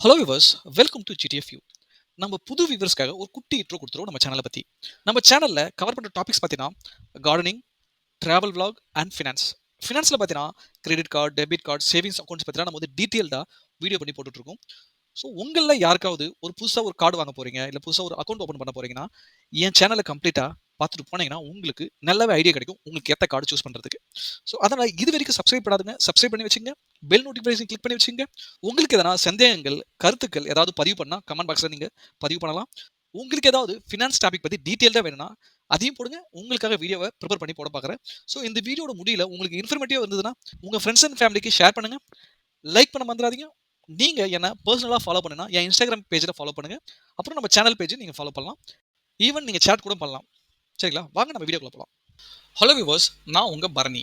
Hello viewers, welcome to GTF U. நம்ம புது வியூவர்ஸ்க்காக ஒரு குட்டி இன்ட்ரோ கொடுத்துருவோம் நம்ம சேனலை பற்றி. நம்ம சேனலில் கவர் பண்ணுற டாபிக்ஸ் பார்த்தீங்கன்னா gardening, travel vlog and finance. ஃபினான்ஸில் பார்த்தீங்கன்னா credit card, debit card, savings accounts பார்த்தீங்கன்னா நம்ம வந்து டீட்டெயில்டாக வீடியோ பண்ணி போட்டுட்ருக்கோம். ஸோ உங்களில் யாருக்காவது ஒரு புதுசாக ஒரு கார்டு வாங்க போகிறீங்க, இல்லை புதுசாக ஒரு அக்கௌண்ட் ஓப்பன் பண்ண போகிறீங்கன்னா என் சேனலை கம்ப்ளீட்டாக பார்த்துட்டு போனீங்கன்னா உங்களுக்கு நல்லாவே ஐடியா கிடைக்கும் உங்களுக்கு ஏற்ற கார்டு சூஸ் பண்ணுறதுக்கு. ஸோ அதனால் இது வரைக்கும் சப்ஸ்கிரைப் பண்ணாதுங்க, சப்ஸ்கிரைப் பண்ணி வச்சுங்க. பெல் நோட்டிஃபிகேஷன் கிளிக் பண்ணி வச்சுங்க. உங்களுக்கு எதனா சந்தேகங்கள், கருத்துக்கள் ஏதாவது பதிவு பண்ணால் கமெண்ட் பாக்ஸில் நீங்கள் பதிவு பண்ணலாம். உங்களுக்கு ஏதாவது ஃபினான்ஸ் டாபிக் பற்றி டீட்டெயில்டாக வேணும்னா அதையும் போடுங்க. உங்களுக்காக வீடியோவை ப்ரிப்பேர் பண்ணி போட பார்க்குறேன். ஸோ இந்த வீடியோட முடியல உங்களுக்கு இன்ஃபர்மேட்டிவாக இருந்ததுன்னா உங்கள் ஃப்ரெண்ட்ஸ் அண்ட் ஃபேமிலிக்கு ஷேர் பண்ணுங்கள். லைக் பண்ண மறந்துடாதீங்க. நீங்கள் என்ன பர்சனலாக ஃபாலோ பண்ணுன்னா என் இன்ஸ்டாகிராம் பேஜில் ஃபாலோ பண்ணுங்கள். அப்புறம் நம்ம சேனல் பேஜை நீங்கள் ஃபாலோ பண்ணலாம். ஈவன் நீங்கள் சேட் கூட பண்ணலாம். சரிங்களா? வாங்க நம்ம வீடியோக்குள்ள போகலாம். ஹலோ வியூவர்ஸ், நான் உங்கள் பரணி.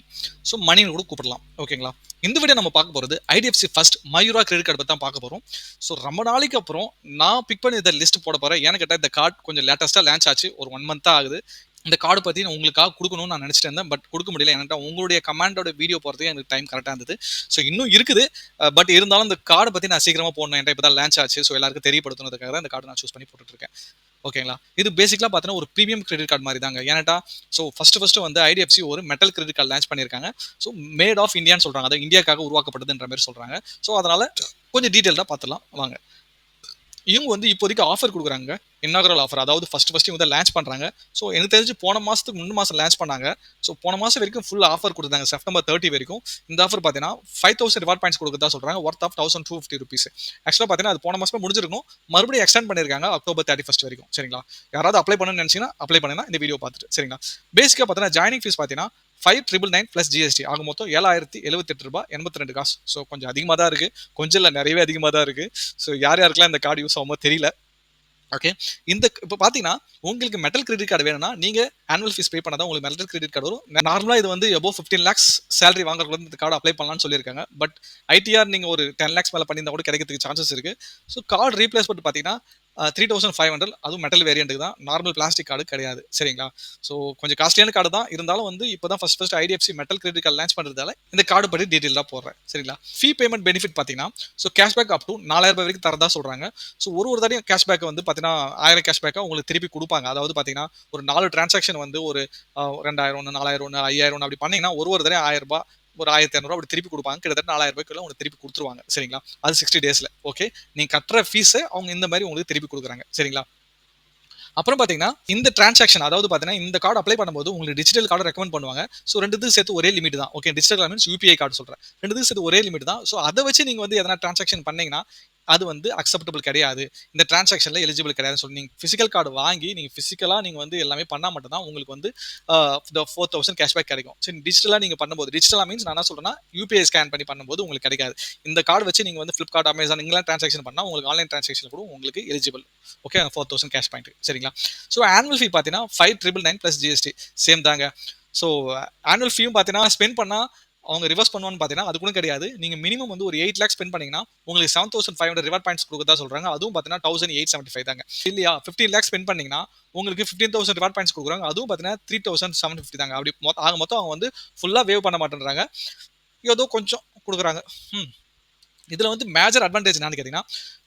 ஸோ மணின்னு கூட கூப்பிடலாம். ஓகேங்களா? இந்த வீடியோ நம்ம பார்க்க போகிறது IDFC first Mayura credit card பற்றி தான் பார்க்க போகிறோம். ஸோ ரொம்ப நாளைக்கு அப்புறம் நான் பிக் பண்ணி இதை லிஸ்ட் போட போகிறேன். ஏன்னு கேட்டால் இந்த கார்டு கொஞ்சம் லேட்டஸ்ட்டாக லான்ச் ஆச்சு. ஒரு 1 month தான் ஆகுது. இந்த கார்டு பற்றி நான் உங்களுக்காக கொடுக்கணும்னு நான் நினச்சிட்டு இருந்தேன். பட் கொடுக்க முடியல. ஏன்னா உங்களுடைய கமாண்டோட வீடியோ போகிறதுக்கு எனக்கு டைம் கரெக்டாக இருந்தது. ஸோ இன்னும் இருக்குது. பட் இருந்தாலும் இந்த கார்டை பற்றி நான் சீக்கிரமாக போடணும். என்கிட்ட இப்போ தான் லான்ச் ஆச்சு. ஸோ எல்லாருக்கும் தெரியப்படுத்துனதுக்காக தான் இந்த கார்டு நான் சூஸ் பண்ணி போட்டுட்ருக்கேன். ஓகேங்களா? இது பேசிக்கலாக பார்த்தீங்கன்னா ஒரு ப்ரீமியம் கிரெடிட் கார்டு மாதிரி தாங்க. ஏன்னாட்டா ஸோ ஃபர்ஸ்ட் வந்து ஐடிஎஃப்சி ஒரு மெட்டல் கிரெடிட் கார்டு லான்ச் பண்ணியிருக்காங்க. ஸோ மேட் ஆஃப் இந்தியான்னு சொல்கிறாங்க. அதாவது இந்தியாவுக்காக உருவாக்கப்பட்டதுன்ற மாதிரி சொல்கிறாங்க. ஸோ அதனால் கொஞ்சம் டீட்டெயில்டாக பார்த்துலாம் வாங்க. இவங்க வந்து இப்போதைக்கு ஆஃபர் கொடுக்குறாங்க. இன்னாகரல் ஆஃபர், அதாவது ஃபர்ஸ்ட் இவங்க தான் லான்ச் பண்ணுறாங்க. ஸோ எனக்கு தெரிஞ்சு போன மாதத்துக்கு முன் மாதம் லான்ச் பண்ணாங்க. ஸோ போன மாதம் வரைக்கும் ஃபுல் ஆஃபர் கொடுத்தாங்க. செப்டம்பர் 30 வரைக்கும். இந்த ஆஃபர் பார்த்தீங்கன்னா 5000 ரிவார்ட் பாயிண்ட்ஸ் கொடுக்குறதா சொல்கிறாங்க. Worth of 1250 rupees. ஆக்சுவலாக பார்த்தீங்கன்னா அது போன மாதமே முடிஞ்சிருக்கும். மறுபடியும் எக்ஸ்டெண்ட் பண்ணியிருக்காங்க அக்டோபர் 31 வரைக்கும். சரிங்களா? யாராவது அப்ளை பண்ணணும்னு நினச்சிங்கன்னா அப்ளை பண்ணுங்க இந்த வீடியோ பார்த்துட்டு. சரிங்களா? பேசிக்காக பார்த்தீங்கன்னா ஜாயினிங் ஃபீஸ் பார்த்தீங்கன்னா 5999 ப்ளஸ் ஜிஎஸ்டி ஆக மொத்தம் ₹7078.82. ஸோ கொஞ்சம் அதிகமாக தான் இருக்குது. கொஞ்சம் இல்லை, நிறையவே அதிகமாக தான் இருக்குது. ஸோ யாருக்கெல்லாம் இந்த கார்டு யூஸ் ஆகுமோ தெரியல. ஓகே. இந்த இப்போ பார்த்தீங்கன்னா உங்களுக்கு மெட்டல் கிரெடிட் கார்டு வேணும்னா நீங்கள் ஆனுவல் ஃபீஸ் பே பண்ணாதான் உங்களுக்கு மெட்டல் கிரெடிட் கார்டு வரும். நார்மலாக இது வந்து above 15 lakhs சேலரி வாங்குறவங்க இந்த கார்டு அப்ளை பண்ணலாம்னு சொல்லியிருக்காங்க. பட் ஐடிஆர் நீங்கள் ஒரு 10 lakhs மேலே பண்ணியிருந்தா கூட கிடைக்கிறதுக்கு சான்சஸ் இருக்குது. ஸோ கார்டு ரீப்ளேஸ்மெண்ட் பார்த்தீங்கன்னா 3500, அதுவும் மெட்டல் வேரியண்ட்டுக்கு தான், நார்மல் பிளாஸ்டிக் கார்டு கிடையாது. சரிங்களா? ஸோ கொஞ்சம் காஸ்ட்லியான கார்டு தான். இருந்தாலும் வந்து இப்போ தான் first IDFC metal credit card launch பண்ணுறதால இந்த கார்டு பற்றி டீட்டெயிலாக போடுறேன். சரிங்களா? ஃபீ பேமெண்ட் பெனிஃபிட் பார்த்தீங்கன்னா ஸோ கேஷ்பேக் அப் டு 4000 வரைக்கும் தரதா சொல்கிறாங்க. ஸோ ஒரு தடையும் கேஷ்பேக் வந்து பார்த்தீங்கன்னா 1000 கேஷ்பேக்காக உங்களுக்கு திருப்பி கொடுப்பாங்க. அதாவது பார்த்தீங்கன்னா ஒரு 4 டிரான்சாக்ஷன் வந்து ஒரு 2000 ஒன்று, 4000 ஒன்று, 5000 ஒன்று அப்படி பண்ணீங்கன்னா ஒரு தடவை 1000 ரூபாய், ஒரு 1200 அப்படி திருப்பி கொடுப்பாங்க. கிட்டத்தட்ட 4000 ரூபாய்க்குள்ள உங்களுக்கு திருப்பி கொடுத்துருவாங்க. சரிங்களா? அது 60 daysல. ஓகே. நீங்க கட்டுற ஃபீஸை அவங்க இந்த மாதிரி உங்களுக்கு திருப்பி கொடுக்குறாங்க. சரிங்களா? அப்புறம் பார்த்தீங்கன்னா இந்த டிரான்சாக்ஷன், அதாவது பார்த்தீங்கன்னா இந்த கார்டு அப்ளை பண்ணும்போது உங்களுக்கு டிஜிட்டல் கார்டு ரெக்கமெண்ட் பண்ணுவாங்க. ஸோ ரெண்டுத்துக்கு சேர்த்து ஒரே லிமிட் தான். Okay. Digital card means UPI card சொல்கிறேன். ரெண்டுத்துக்கு சேர்த்து ஒரே லிமிட் தான். ஸோ அதை வச்சு நீங்கள் வந்து எதனா டிரான்சாக்ஷன் பண்ணீங்கன்னா அது வந்து அக்செப்டபிள் கிடையாது. இந்த டிரான்சாக்ஷனில் எலிஜிபிள் கிடையாதுன்னு சொல்லி நீங்கள் ஃபிசிக்கல் கார்டு வாங்கி நீங்கள் ஃபிசிக்கலாக நீங்கள் வந்து எல்லாமே பண்ணால் மட்டும்தான் உங்களுக்கு வந்து 4000 கேஷ்பேக் கிடைக்கும். சரி, டிஜிட்டலாக நீங்கள் பண்ணும்போது, டிஜிட்டலாக மீன்ஸ் நான் என்ன சொல்கிறேன்னா யூபிஐ ஸ்கேன் பண்ணி பண்ணும்போது உங்களுக்கு கிடைக்காது. இந்த கார்டு வச்சு நீங்கள் வந்து ஃப்ளிப்கார்ட், அமேசான் இங்கெல்லாம் டிரான்சாக்ஷன் பண்ணால் உங்களுக்கு ஆன்லைன் டிரான்சாக்ஷன் கூட உங்களுக்கு எலிஜிபிள். ஓகே. 4000 cash point. சரிங்களா? ஸோ ஆனுவல் ஃபீ பார்த்தீங்கன்னா 5999 ப்ளஸ் ஜிஎஸ்டி சேம் தாங்க. ஸோ ஆனுவல் ஃபீயும் பார்த்தீங்கன்னா ஸ்பெண்ட் பண்ணால் அவங்க ரிவர்ஸ் பண்ணுவான்னு பார்த்தீங்கன்னா அது கூட கிடையாது. நீங்கள் மினிமம் வந்து ஒரு 8 lakhs ஸ்பெண்ட் பண்ணீங்கன்னா உங்களுக்கு 7500 ரிவார்ட் பாயிண்ட்ஸ் கொடுக்கறதா சொல்கிறாங்க. அதுவும் பார்த்தீங்கன்னா 1875 தாங்க. இல்லையா? 15 lakhs ஸ்பெண்ட் பண்ணீங்கன்னா உங்களுக்கு 15000 ரிவார்ட் பாயிண்ட்ஸ் கொடுக்குறாங்க. அதுவும் பார்த்தீங்கன்னா 3750 தாங்க. அப்படி ஆக மொத்தம் அவங்க வந்து ஃபுல்லாக வேவ் பண்ண மாட்டேன்றாங்க. ஏதோ கொஞ்சம் கொடுக்குறாங்க. இதில் வந்து மேஜர் அட்வான்டேஜ் என்னன்னு கேட்டிங்கன்னா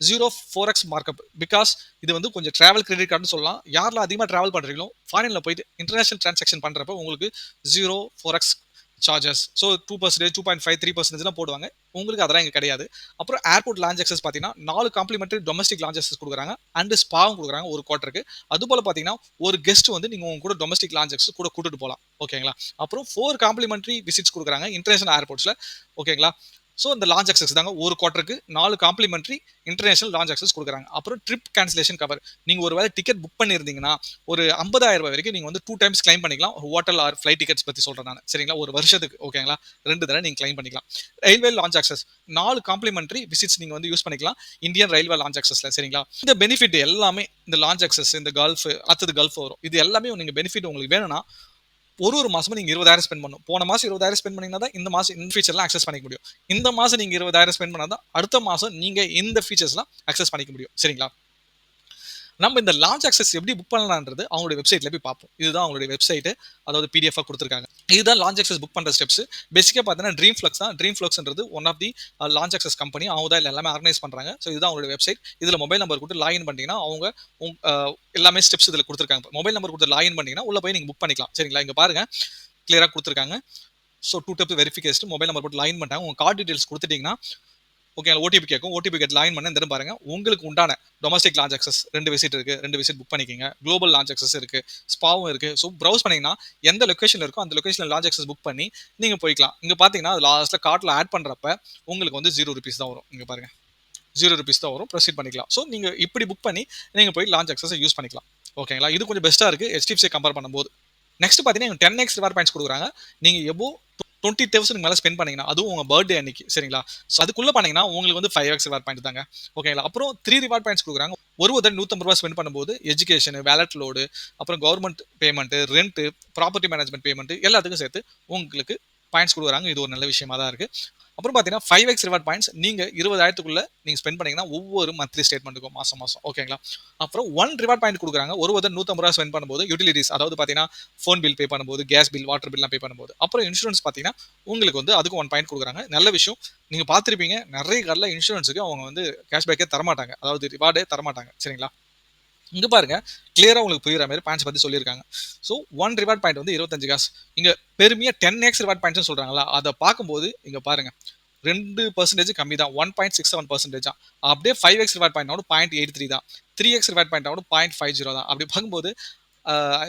0.4x மார்க்அப். பிகாஸ் இது வந்து கொஞ்சம் ட்ராவல் கிரெடிட் கார்டுன்னு சொல்லலாம். யாரெல்லாம் அதிகமாக ட்ராவல் பண்ணுறீங்களோ ஃபாரினில் போயிட்டு இன்டர்நேஷனல் டிரான்சாக்ஷன் பண்ணுறப்போ உங்களுக்கு 0.4x சார்ஜஸ். ஸோ 2%, 2.5, 3% போடுவாங்க. உங்களுக்கு அதெல்லாம் இங்கே கிடையாது. அப்புறம் ஏர்போர்ட் லான்ச் அக்சஸ் பார்த்தீங்கன்னா 4 காம்ப்ளிமெண்ட்ரி டொமஸ்டிக் லான்ச் அக்சஸ் கொடுக்குறாங்க. அண்ட் ஸ்பாவும் கொடுக்குறாங்க ஒரு குவார்ட்டருக்கு. அதுபோல் பார்த்தீங்கன்னா ஒரு கெஸ்ட் வந்து நீங்கள் உங்க கூட டொமஸ்டிக் லான்ச் அக்சஸ் கூட கூட்டிட்டு போகலாம். ஓகேங்களா? அப்புறம் 4 காம்ப்ளிமெண்ட்ரி விசிட்ஸ் கொடுக்குறாங்க இன்டர்நேஷனல் ஏர்போர்ட்ஸில். ஓகேங்களா? ஸோ இந்த லான்ச் அக்சஸ் தாங்க ஒரு குவார்ட்டருக்கு 4 காம்ப்ளிமெண்ட்ரி இன்டர்நேஷனல் லான்ச் அக்சஸ் கொடுக்குறாங்க. அப்புறம் ட்ரிப் கேன்சலேஷன் கவர். நீங்கள் ஒரு வேலை டிக்கெட் புக் பண்ணியிருந்தீங்கன்னா ஒரு 50,000 வரைக்கும் நீங்கள் வந்து 2 times கிளைம் பண்ணிக்கலாம். ஹோட்டல் ஆர் ஃப்ளைட் டிக்கெட்ஸ் பற்றி சொல்கிறேன் நான். சரிங்களா? ஒரு வருஷத்துக்கு. ஓகேங்களா? 2 தடவை நீங்கள் கிளைம் பண்ணிக்கலாம். Railway lounge access 4 complimentary visits நீங்கள் வந்து யூஸ் பண்ணிக்கலாம் இந்தியன் ரயில்வே லான்ச் அக்சஸில். சரிங்களா? இந்த பெனிஃபிட் எல்லாமே இந்த லான்ச் அக்சஸ், இந்த கல்ஃப், அடுத்தது கல்ஃப் வரும். இது எல்லாமே நீங்கள் பெனிஃபிட் உங்களுக்கு வேணும்னா ஒரு மாசமும் நீங்க 20,000 ஸ்பெண்ட் பண்ணணும். போன மாசம் 20,000 ஸ்பெண்ட் பண்ணீங்கன்னா தான் இந்த மாசம் இந்த ஃபீச்சர்லாம் அக்சஸ் பண்ணிக்க முடியும். இந்த மாசம் நீங்க 20,000 ஸ்பெண்ட் பண்ணா தான் அடுத்த மாசம் நீங்க இந்த ஃபீச்சர்ஸ்லாம் அக்சஸ் பண்ணிக்க முடியும். சரிங்களா? நம்ம இந்த லான்ச் ஆக்சஸ் எப்படி புக் பண்ணலான்றது அவங்களுடைய வெப்சைட்ல போய் பார்ப்போம். இதுதான் அவங்களுடைய வெப்சைட், அதாவது பிடிஎஃப் கொடுத்துருக்காங்க. இதுதான் லான்ச் ஆக்சஸ் புக் பண்ற ஸ்டெப்ஸ். பேசிக்கா பார்த்தீங்கன்னா ட்ரீம் ஃபிளக்ஸ் தான். ட்ரீம் ஃபிளக்ஸ்ன்றது one of the launch access company. அவங்க தான் எல்லாமே ஆர்கனைஸ் பண்றாங்க. ஸோ இதுதான் அவங்களுடைய வெப்சைட். இதுல மொபைல் நம்பர் கொடுத்து லாகின் பண்ணிட்டீங்கன்னா அவங்க எல்லாமே ஸ்டெப்ஸ் இதுல கொடுத்துருக்காங்க. மொபைல் நம்பர் கொடுத்து லாகின் பண்ணீங்கன்னா உள்ள போய் நீங்க புக் பண்ணிக்கலாம். சரிங்களா? இங்க பாருங்க கிளியரா கொடுத்துருக்காங்க. So 2 step verification mobile number போட்டு லாகின் பண்ணிட்டாங்க. உங்க கார்டு டீடைல்ஸ் கொடுத்துட்டீங்கன்னா ஓகே ஓடிபி கேட்கும். ஓடிபி கேட் லாகின் பண்ண இந்த பாருங்க உங்களுக்கு உண்டான டொமஸ்டிக் லான்ச் ஆக்சஸ் 2 விசிட் இருக்கு. 2 விசிட் புக் பண்ணிக்கங்க. குளோபல் லான்ச் ஆக்சஸ் இருக்கு. ஸ்பாவும் இருக்கு. ஸோ ப்ரௌஸ் பண்ணீங்கன்னா எந்த லொகேஷன்ல இருக்கோ அந்த லொகேஷன்ல லான்ச் ஆக்சஸ் புக் பண்ணி நீங்க போய்க்கலாம். இங்க பாத்தீங்கன்னா லாஸ்ட்ல கார்ட்ல ஆட் பண்றப்ப உங்களுக்கு வந்து ₹0 தான் வரும். இங்க பாருங்க ₹0 தான் வரும். ப்ரொசீட் பண்ணிக்கலாம். ஸோ நீங்க இப்படி புக் பண்ணி நீங்க போய் லான்ச் ஆக்சஸ் யூஸ் பண்ணிக்கலாம். ஓகேங்களா? இது கொஞ்சம் பெஸ்ட்டா இருக்கு HDFC கம்பேர் பண்ணும்போது. நெக்ஸ்ட் பாத்தீங்கன்னா 10x ரிவார்ட் பாயிண்ட்ஸ் கொடுக்குறாங்க. நீங்க எபோ 20,000 மேல ஸ்பெண்ட் பண்ணீங்கன்னா அதுவும் உங்க பர்த்டே அன்னைக்கு சரிங்களா? ஸோ அதுக்குள்ள பண்ணீங்கன்னா உங்களுக்கு வந்து 5x ரிவார்ட் பாயிண்ட் தாங்க. ஓகேங்களா? அப்புறம் 3 ரிவார்ட் பாயிண்ட்ஸ் கொடுக்குறாங்க. ஒரு ₹150 ஸ்பெண்ட் பண்ணும்போது எஜுகேஷன், வேலட் லோடு, அப்புறம் government payment, rent, property management payment எல்லாத்துக்கும் சேர்த்து உங்களுக்கு பாயிண்ட்ஸ் கொடுக்குறாங்க. இது ஒரு நல்ல விஷயமா தான் இருக்கு. அப்புறம் பார்த்தீங்கன்னா 5x ரிவார்ட் பாயிண்ட்ஸ் நீங்க 20,000க்குள்ள நீங்க ஸ்பெண்ட் பண்ணீங்கன்னா ஒவ்வொரு மந்த்லி ஸ்டேட்மெண்ட்டுக்கும் மாசம் மாசம் ஓகேங்களா? அப்புறம் 1 ரிவார்ட் பாயிண்ட் கொடுக்குறாங்க. ஒரு ₹150 ஸ்பெண்ட் பண்ணும்போது யூட்டிலிட்டிஸ் அதாவது பார்த்தீங்கன்னா ஃபோன் பில் பே பண்ணும்போது, கேஸ் பில், வாட்டர் பில்லாம் பே பண்ணும்போது, அப்புறம் இன்சூரன்ஸ் பார்த்தீங்கன்னா உங்களுக்கு வந்து அதுக்கு 1 பாயிண்ட் கொடுக்குறாங்க. நல்ல விஷயம். நீங்க பார்த்துருப்பீங்க நிறைய கார்ல இன்சூரன்ஸுக்கு அவங்க வந்து கேஷ்பேக்கே தரமாட்டாங்க. அதாவது ரிவார்டே தரமாட்டாங்க. சரிங்களா? இங்க பாருங்க கிளியரா உங்களுக்கு புரியுற மாதிரி பாயிண்ட்ஸ் பத்தி சொல்லியிருக்காங்க. ஸோ 1 ரிவார்ட் பாயிண்ட் வந்து 25 காசு. இங்க பெருமையா 10x ரிவார்ட் பாயிண்ட்ஸ் சொல்றாங்களா அதை பார்க்கும்போது இங்க பாருங்க 2% கம்மி தான். 1.67% தான். அப்படியே 5x ரிவார்ட் பாயிண்ட் 0.83 தான். 3x ரிவார்ட் பாயிண்ட் 0.50 தான். அப்படி பார்க்கும்போது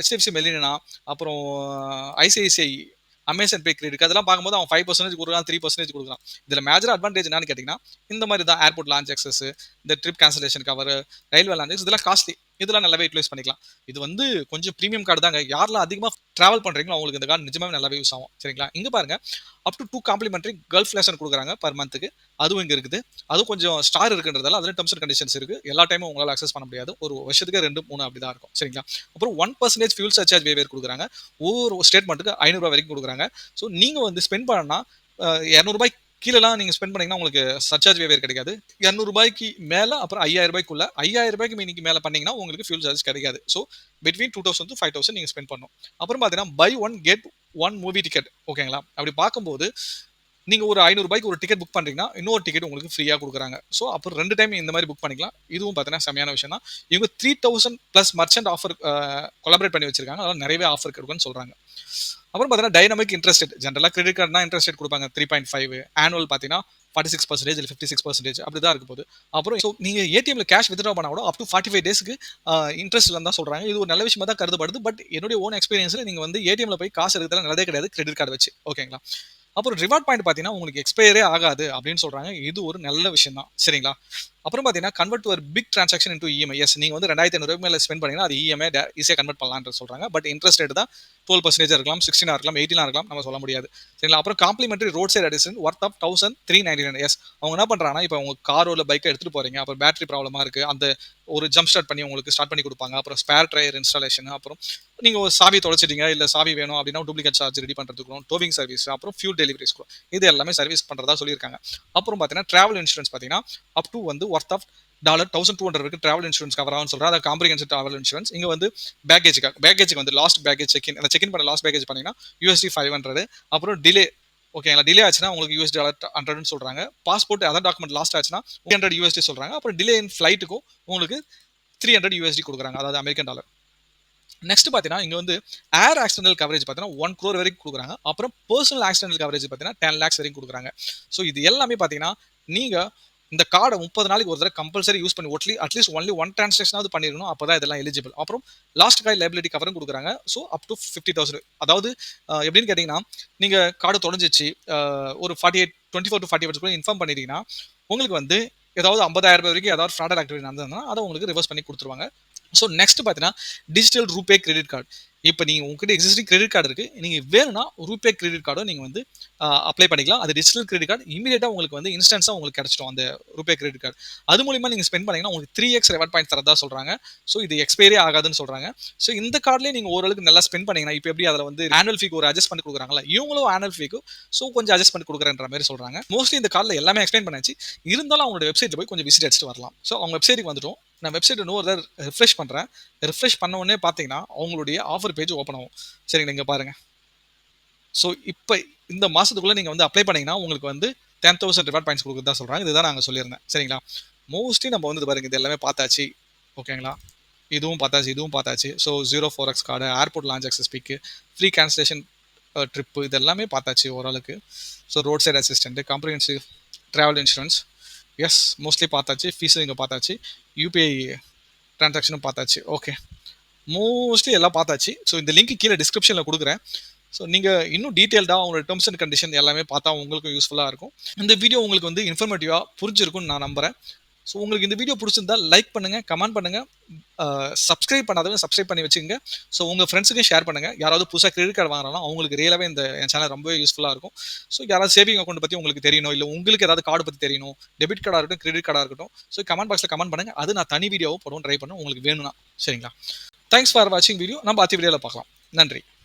HDFC மெலினா அப்புறம் ஐசிஐசிஐ அமேசான் பே கிரெடிட் அதெல்லாம் பார்க்கும்போது அவன் 5% கொடுக்குறான், 3% கொடுக்குறான். இதுல மேஜர் அட்வான்டேஜ் என்னன்னு கேட்டீங்கன்னா இந்த மாதிரி தான் ஏர்போர்ட் லான்ச் ஆக்சஸ், இந்த trip cancellation cover, railway launch இதெல்லாம் காஸ்ட்லி. இதெல்லாம் நல்லாவே யூட்டிலைஸ் பண்ணிக்கலாம். இது வந்து கொஞ்சம் ப்ரீமியம் கார்டு தாங்க. யாரெல்லாம் அதிகமாக டிராவல் பண்றீங்களோ அவங்களுக்கு இந்த கார்டு நிஜமாவே நல்லாவே யூஸ் ஆகும். சரிங்களா? இங்க பாருங்க up to 2 complementary gulf lesson கொடுக்குறாங்க பர் மந்த்துக்கு. அதுவும் இங்க இருக்குது. அதுவும் கொஞ்சம் ஸ்டார் இருக்குன்றதால அதுல டெர்ம்ஸ் அண்ட் கண்டிஷன்ஸ் இருக்கு. எல்லா டைமும் உங்களால அக்சஸ் பண்ண முடியாது. ஒரு வருஷத்துக்கு 2, 3 அப்படிதான் இருக்கும். சரிங்களா? அப்புறம் 1% ஃபியூல் சர்சார்ஜ் வேவேர் கொடுக்குறாங்க. ஒவ்வொரு ஸ்டேட்மெண்ட்டுக்கு ₹500 வரைக்கும் கொடுக்குறாங்க. ஸோ நீங்க வந்து ஸ்பெண்ட் பண்ணா ₹200 கீழலாம் நீங்க ஸ்பெண்ட் பண்ணீங்கன்னா உங்களுக்கு சர்சார்ஜ் வேவேர் கிடைக்காது. ₹200 மேல அப்புறம் ₹5000க்குள்ள ₹5000 மீனிக்கு மேல பண்ணீங்கன்னா உங்களுக்கு ஃபியூல் சார்ஜ் கிடைக்காது. ஸோ பிட்வீன் 2000 to 5000 நீங்க ஸ்பெண்ட் பண்ணணும். அப்புறம் பார்த்தீங்கன்னா buy one get one movie ticket ஓகேங்களா? அப்படி பார்க்கும்போது நீங்க ஒரு ₹500 ஒரு டிக்கெட் புக் பண்றீங்கன்னா இன்னொரு டிக்கெட் உங்களுக்கு ஃப்ரீயா கொடுக்குறாங்க. ஸோ அப்புறம் 2 டைம் இந்த மாதிரி புக் பண்ணிக்கலாம். இதுவும் பார்த்தீங்கன்னா செமையான விஷயம் தான். இவங்க 3000 பிளஸ் மர்ச்சன்ட் ஆஃபர் கொலாபரேட் பண்ணி வச்சிருக்காங்க. அதனால நிறையவே ஆஃபர் இருக்குன்னு சொல்றாங்க. அப்புறம் பார்த்தீங்கன்னா டைனமிக் இன்ட்ரெஸ்ட் ரேட் ஜென்ரலாக கிரெடிட் கார்டுனா இன்ட்ரெஸ்ட் ரேட் கொடுப்பாங்க 3.5 ஆனுவல் பார்த்தீங்கன்னா 46% இல்லை 56% அப்படி தான் இருக்க போகுது. அப்புறம் ஸோ நீங்கள் ஏடிஎம்ல கேஷ் வித்ட்ரா பண்ணா கூட அப் டு 45 டேஸ்க்கு இன்ட்ரெஸ்ட் தான் சொல்றாங்க. இது ஒரு நல்ல விஷயமா தான் கருதப்படுது. பட் என்னுடைய ஓன் எக்ஸ்பீரியன்ஸ்ல நீங்க வந்து ஏடிஎம்ல போய் காசு எடுக்கிறதுல நல்லதே கிடையாது கிரெடிட் கார்டு வச்சு ஓகேங்களா? அப்புறம் ரிவார்ட் பாயிண்ட் பார்த்தீங்கன்னா உங்களுக்கு எக்ஸ்பயரே ஆகாது அப்படின்னு சொல்றாங்க. இது ஒரு நல்ல விஷயம் தான். சரிங்களா? அப்புறம் பார்த்தீங்கன்னா கன்வெர்ட் டு ஒரு big transaction into EMI. Yes நீங்க வந்து ₹2,500 மேல ஸ்பெண்ட் பண்ணீங்கன்னா அது இஎம்ஐ ஈஸியாக கன்வெர்ட் பண்ணலாம்னு சொல்றாங்க. பட் இன்ட்ரெஸ்ட் ரேட் தான் 12% இருக்கலாம், 16 இருக்கலாம், 18 இருக்கலாம், நம்ம சொல்ல முடியாது. சரிங்களா? அப்புறம் complimentary road side addition worth of 1399. Yes அவங்க என்ன பண்றாங்கன்னா இப்போ உங்க காரோ இல்லை பைக்கை எடுத்துட்டு போறீங்க, அப்புறம் பேட்டரி ப்ராப்ளமா இருக்கு, அந்த ஒரு ஜம்ப் ஸ்டார்ட் பண்ணி உங்களுக்கு ஸ்டார்ட் பண்ணி கொடுப்பாங்க. அப்புறம் ஸ்பேர் டயர் இன்ஸ்டாலேஷன், அப்புறம் நீங்க ஒரு சாவி தொலைச்சிட்டீங்க இல்ல சாவி வேணும் அப்படின்னா டூப்ளிகேட் சார்ஜ் ரெடி பண்றதுக்கும், டோவிங் சர்வீஸ், அப்புறம் ஃபியூல் டெலிவரிஸ்க்கும் இது எல்லாமே சர்வீஸ் பண்றதா சொல்லியிருக்காங்க. அப்புறம் பார்த்தீங்கன்னா டிராவல் இன்சூரன்ஸ் பார்த்தீங்கன்னா அப் டு வந்து ஒர்த் ஆஃப் $1200 வரைக்கும் டிராவல் இன்சூரன்ஸ் கவர் ஆகும்னு சொல்றாங்க. அது காம்ப்ரிஹென்சிவ் டிராவல் இன்சூரன்ஸ். இங்க வந்து பேக்கேஜுக்கு வந்து லாஸ்ட் பேக்கேஜ் செக்இன் பண்ண லாஸ்ட் பேக்கேஜ் பண்ணீங்கன்னா $500. அப்புறம் டிலே ஓகேங்களா? டிலே ஆச்சுன்னா உங்களுக்கு $100 சொல்றாங்க. பாஸ்போர்ட் அதர் டாக்குமெண்ட் லாஸ்ட் ஆச்சுன்னா $300 சொல்றாங்க. அப்புறம் டிலே இன் ஃபிளைட்டுக்கும் உங்களுக்கு $300 கொடுக்குறாங்க, அதாவது அமெரிக்கன் டாலர். நெக்ஸ்ட் பார்த்தீங்கன்னா இங்க வந்து ஏர் ஆக்சிடென்டல் கவரேஜ் பார்த்தீங்கன்னா 1 crore வரைக்கும் கொடுக்குறாங்க. அப்புறம் பர்சனல் ஆக்சிடென்டல் கவரேஜ் பார்த்தீங்கன்னா 10 lakhs வரைக்கும் கொடுக்குறாங்க. ஸோ இது எல்லாமே பார்த்தீங்கன்னா நீங்க இந்த கார்டை 30 நாளைக்கு ஒரு தடவை கம்பல்சரி யூஸ் பண்ணி அட்லீஸ்ட் ஒன்லி ஒன் டிரான்சாக்ஷனாவது பண்ணிடணும். அப்பதான் இதெல்லாம் எலிஜிபிள். அப்புறம் லாஸ்ட் காய் லைபிலிட்டி கவரும் கொடுக்குறாங்க. So up to 50,000. அதாவது எப்படின்னு கேட்டீங்கன்னா நீங்க கார்டு தொலைஞ்சிச்சு ஒரு 24 to 48 hours இன்ஃபார்ம் பண்ணிட்டீங்கன்னா உங்களுக்கு வந்து ஏதாவது $50,000 வரைக்கும் ஏதாவது ஃப்ராடட் ஆக்டிவிட்டி நடந்ததுன்னா அதை உங்களுக்கு ரிவர்ஸ் பண்ணி கொடுத்துருவாங்க. ஸோ நெக்ஸ்ட் பார்த்தீங்கன்னா டிஜிட்டல் ரூபே கிரெடிட் கார்டு. இப்போ நீங்கள் உங்ககிட்ட எக்ஸிஸ்டிங் கிரெடிட் கார்டு இருக்குது, நீங்கள் வேணும்னா ரூபே கிரெடிட் கார்டும் நீங்கள் வந்து அப்ளை பண்ணிக்கலாம். அது டிஜிட்டல் கிரெடிட் கார்டு இமீடியட்டாக உங்களுக்கு வந்து இன்ஸ்டன்ஸாக உங்களுக்கு கிடச்சிடும் அந்த ரூபே கிரெடிட் கார்டு. அது மூலிமா நீங்கள் ஸ்பெண்ட் பண்ணிங்கன்னா உங்களுக்கு 3x ரிவார்ட் பாயிண்ட் தரதா சொல்கிறாங்க. ஸோ இது எக்ஸ்பைரி ஆகாதுன்னு சொல்கிறாங்க. ஸோ இந்த கார்ட்லேயே நீங்கள் ஓரளவுக்கு நல்லா ஸ்பெண்ட் பண்ணிங்கன்னா இப்போ எப்படி அதில் வந்து ஆனுவல் ஃபீக்கு ஒரு அட்ஜஸ்ட் பண்ணி கொடுக்குறாங்களா, இவங்களும் ஆனுவல் ஃபீக்கு ஸோ கொஞ்சம் அட்ஜஸ்ட் பண்ணி கொடுக்குறன்ற மாதிரி சொல்கிறாங்க. மோஸ்ட்லி இந்த கார்டில் எல்லாமே எக்ஸ்பிளைன் பண்ணியாச்சு. இருந்தாலும் அவங்களோட வெப்சைட்டில் போய் கொஞ்சம் விசிட் அடிச்சுட்டு வரலாம். ஸோ அவங்க வெப்சைட்டுக்கு வந்துட்டோம். நான் வெப்சைட் இன்னொரு தடவை ரிஃப்ரெஷ் பண்ணுறேன். ரிஃப்ரெஷ் பண்ண உடனே பார்த்தீங்கன்னா அவங்களுடைய ஆஃபர் பேஜ் ஓப்பன் ஆகும். சரிங்களா, இங்கே பாருங்கள். ஸோ இப்போ இந்த மாதத்துக்குள்ளே நீங்கள் வந்து அப்ளை பண்ணிங்கன்னா உங்களுக்கு வந்து 10,000 ரிவார்ட் பாயிண்ட்ஸ் கொடுக்குறதா சொல்கிறாங்க. இதுதான் நாங்கள் சொல்லியிருந்தேன். சரிங்களா, மோஸ்ட்லி நம்ம வந்து பாருங்க இது எல்லாமே பார்த்தாச்சு. ஓகேங்களா, இதுவும் பார்த்தாச்சு. So 04x card, airport lounge access பிக்கு, ஃப்ரீ கேன்சலேஷன் ட்ரிப்பு, இது எல்லாமே பார்த்தாச்சு ஓரளவுக்கு. So road side assistant, comprehensive travel insurance, yes mostly பார்த்தாச்சு. ஃபீஸும் இங்கே பார்த்தாச்சு. யூபிஐ ட்ரான்சாக்ஷனும் பார்த்தாச்சு. ஓகே, மோஸ்ட்லி எல்லாம் பார்த்தாச்சு. ஸோ இந்த லிங்க் கீழே டிஸ்கிரிப்ஷனில் கொடுக்குறேன். ஸோ நீங்கள் இன்னும் டீட்டெயில்டாக உங்களோட டேர்ம்ஸ் அண்ட் கண்டிஷன் எல்லாமே பார்த்தா உங்களுக்கும் யூஸ்ஃபுல்லாக இருக்கும். இந்த வீடியோ உங்களுக்கு வந்து இன்ஃபர்மேட்டிவாக புரிஞ்சிருக்கும்னு நான் நம்புகிறேன். ஸோ உங்களுக்கு இந்த வீடியோ பிடிச்சிருந்தா லைக் பண்ணுங்கள், கமெண்ட் பண்ணுங்கள், சப்ஸ்கிரைப் பண்ணாதவங்க சப்ஸ்கிரைப் பண்ணி வச்சுங்க. ஸோ உங்கள் ஃப்ரெண்ட்ஸுக்கும் ஷேர் பண்ணுங்கள். யாராவது புதுசாக கிரெடிட் கார்டு வாங்குறாங்கன்னா அவங்களுக்கு ரியலாகவே என் சேனல் ரொம்பவே யூஸ்ஃபுல்லாக இருக்கும். ஸோ யாராவது சேவிங் அக்கௌண்ட் பற்றி உங்களுக்கு தெரியணும், இல்லை உங்களுக்கு ஏதாவது கார்டு பற்றி தெரியணும், டெபிட் கார்டாக இருக்கட்டும், கிரெடிட் கார்டாக இருக்கட்டும், ஸோ கமெண்ட் பாக்ஸில் கமெண்ட் பண்ணுங்கள். அது நான் தனி வீடியோவும் போடுவோம், ட்ரை பண்ணுவோம் உங்களுக்கு வேணும்னா. சரிங்களா, தேங்க்ஸ் ஃபார் வாட்சிங் வீடியோ. நம்ம அடுத்த வீடியோவில் பார்க்கலாம். நன்றி.